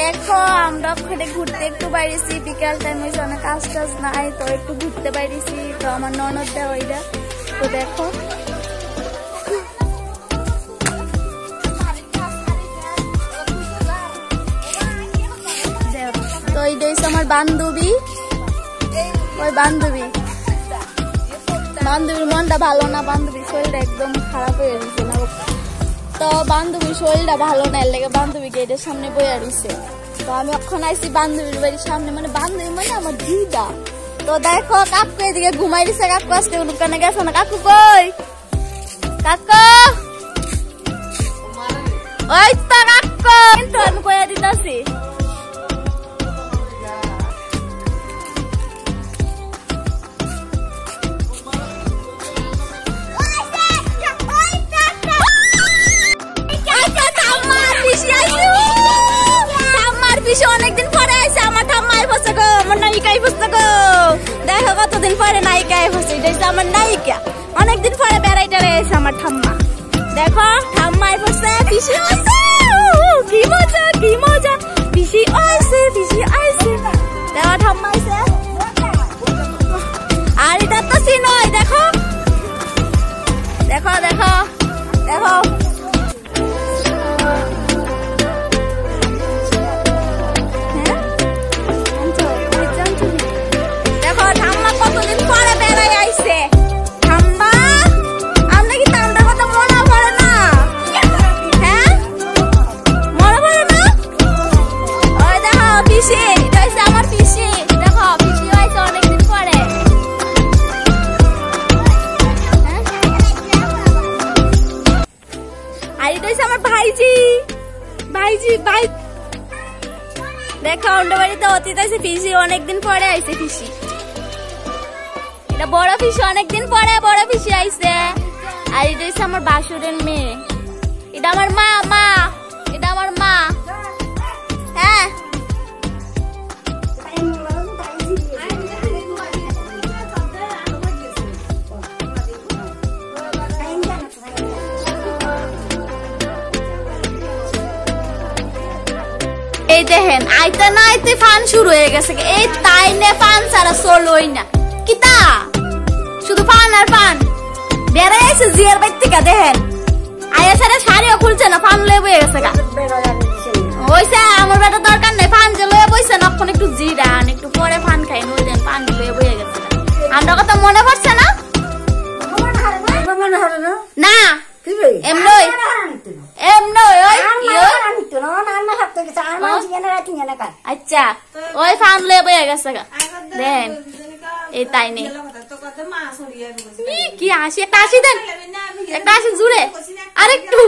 দেখো আমরা ওখানে ঘুরতে একটু বাইরেছি, বিকাল টাইম হয়েছে, অনেক কাজ টাজ নাই তো একটু ঘুরতে বাইরেছি। তো আমার ননদ দেয় ওইটা, তো দেখো তো এইটা হচ্ছে আমার বান্ধবী, ওই বান্ধবীর মনটা ভালো না, বান্ধবীর শরীরটা একদম খারাপ হয়ে গেছে না। তো বান্ধবীর শরীরটা ভালো না, এর লেগে বান্ধবী গেটের সামনে বইয়া রইছে। তো আমি এখন আইছি বান্ধবীর বাড়ির সামনে, মানে বান্ধবী মানে আমার দিদা। তো দেখো কাকু এদিকে ঘুমাই দিছে, কাকু আসতে দোকানে গেছে না। কাকু কই? কাকু ওই তো কাকু, কিন্তু আমি কইয়া দিতেছি। অনেকদিন পরে আইসে আমার ঠাম্মাই বসে গো, আমার নায়িকাই বসে গো। দেখো কতদিন পরে নায়িকাই বসে, এটা আমার নায়িকা। অনেকদিন পরে বেড়াইতে এসে আমার ঠাম্মা, দেখো ঠাম্মাই বসে, পিসি আইছে, কি মজা কি মজা, পিসি আইছে পিসি আইছে, দেখো ঠাম্মা আইছে। আর এটা তো সিনই, দেখো দেখো দেখো দেখো দেখো বাড়িতে অতীত আছে পিসি, অনেকদিন পরে আইছে পিসি। এটা বড় পিসি, অনেকদিন পরে বড় পিসি আইছে। আর এটা হচ্ছে আমার বাসুরের মেয়ে, এটা আমার মা, মা এটা আমার মা। হ্যাঁ এই দেখেন আইতে না আইতে ফান শুরু হয়ে গেছে। এই তাই নে ফান ছাড়া চলোই না, কিতা শুধু ফান আর ফান। বেড়াই আছে জিয়ার বাইর থেকে, দেখেন আয়া সারা শাড়িও খুলছে না, ফান লয়ে বয়ে গেছে গা। ওইসা আমার বেটা দরকার নেই, ফান যে লয়ে বইছে না, একটু জিরান একটু পরে ফান খাই নই, দেন ফান লয়ে বয়ে গেছে। আমরা কথা মনে পড়ছে না? না এমনই এমনই আচ্ছা ওই ফান লয়ে বয়ে গেছে গা। দেন এই তাই নেই কি হাসি, একটা হাসি দেন, একটা হাসি জুড়ে, আরেকটু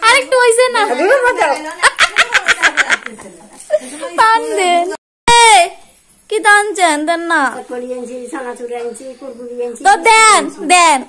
আরেকটু হয়েছে না, পান দেন। কি টানছেন দেন না, তো দেন দেন।